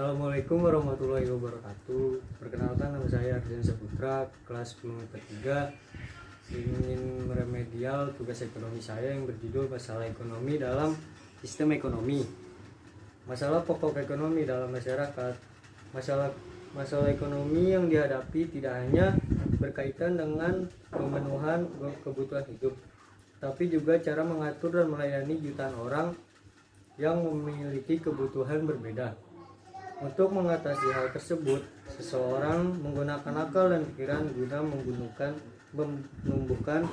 Assalamualaikum warahmatullahi wabarakatuh. Perkenalkan, nama saya Ardian Saputra, kelas 10 3. Ingin meremedial tugas ekonomi saya yang berjudul masalah ekonomi dalam sistem ekonomi. Masalah pokok ekonomi dalam masyarakat. Masalah ekonomi yang dihadapi tidak hanya berkaitan dengan pemenuhan kebutuhan hidup, tapi juga cara mengatur dan melayani jutaan orang yang memiliki kebutuhan berbeda. Untuk mengatasi hal tersebut, seseorang menggunakan akal dan pikiran guna menumbuhkan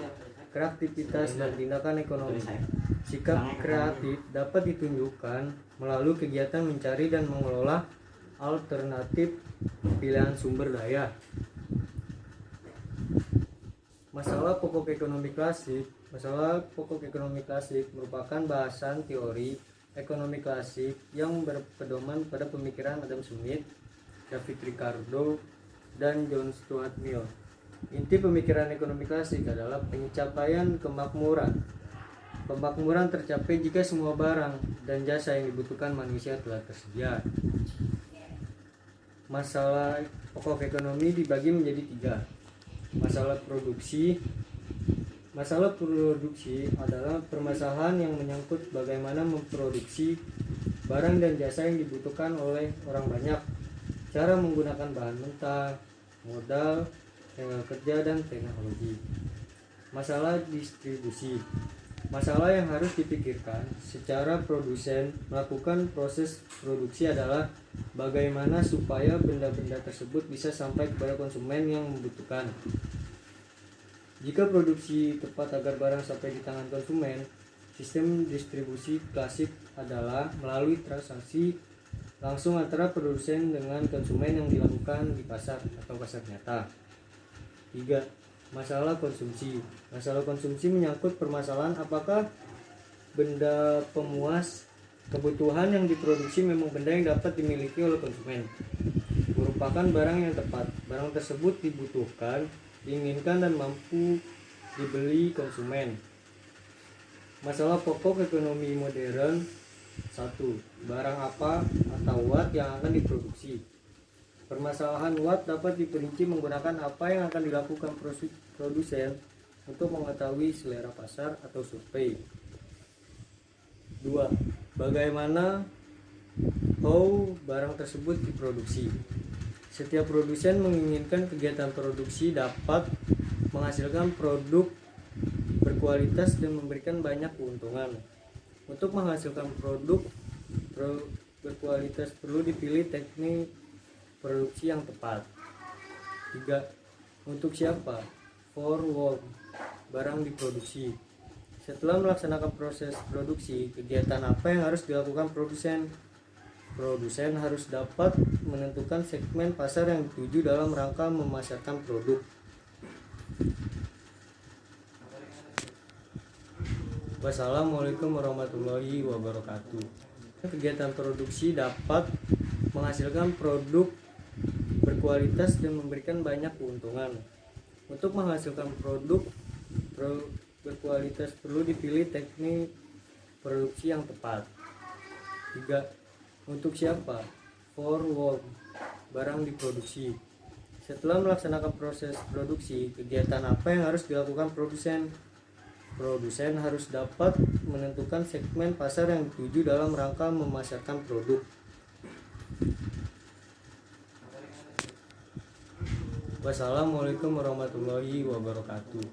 kreativitas dan tindakan ekonomi. Sikap kreatif dapat ditunjukkan melalui kegiatan mencari dan mengelola alternatif pilihan sumber daya. Masalah pokok ekonomi klasik merupakan bahasan teori ekonomi klasik yang berpedoman pada pemikiran Adam Smith, David Ricardo, dan John Stuart Mill. Inti pemikiran ekonomi klasik adalah pencapaian kemakmuran. Pemakmuran tercapai jika semua barang dan jasa yang dibutuhkan manusia telah tersedia. Masalah pokok ekonomi dibagi menjadi 3. Masalah produksi adalah permasalahan yang menyangkut bagaimana memproduksi barang dan jasa yang dibutuhkan oleh orang banyak, cara menggunakan bahan mentah, modal, tenaga kerja, dan teknologi. Masalah distribusi. Masalah yang harus dipikirkan secara produsen melakukan proses produksi adalah bagaimana supaya benda-benda tersebut bisa sampai kepada konsumen yang membutuhkan. Jika produksi tepat agar barang sampai di tangan konsumen, sistem distribusi klasik adalah melalui transaksi langsung antara produsen dengan konsumen yang dilakukan di pasar atau pasar nyata. 3. Masalah konsumsi. Masalah konsumsi menyangkut permasalahan apakah benda pemuas kebutuhan yang diproduksi memang benda yang dapat dimiliki oleh konsumen, merupakan barang yang tepat. Barang tersebut dibutuhkan, diinginkan, dan mampu dibeli konsumen. Masalah pokok ekonomi modern. 1. Barang apa atau what yang akan diproduksi. Permasalahan what dapat diperinci menggunakan apa yang akan dilakukan produsen untuk mengetahui selera pasar atau survei. 2. Bagaimana how barang tersebut diproduksi. Setiap produsen menginginkan kegiatan produksi dapat menghasilkan produk berkualitas dan memberikan banyak keuntungan. Untuk menghasilkan produk berkualitas perlu dipilih teknik produksi yang tepat. 3. Untuk siapa? For whom barang diproduksi. Setelah melaksanakan proses produksi, kegiatan apa yang harus dilakukan produsen? Produsen harus dapat menentukan segmen pasar yang dituju dalam rangka memasarkan produk. Wassalamualaikum warahmatullahi wabarakatuh. Kegiatan produksi dapat menghasilkan produk berkualitas dan memberikan banyak keuntungan. Untuk menghasilkan produk berkualitas perlu dipilih teknik produksi yang tepat. 3. Untuk siapa? For whom barang diproduksi. Setelah melaksanakan proses produksi, kegiatan apa yang harus dilakukan produsen? Produsen harus dapat menentukan segmen pasar yang dituju dalam rangka memasarkan produk. Wassalamualaikum warahmatullahi wabarakatuh.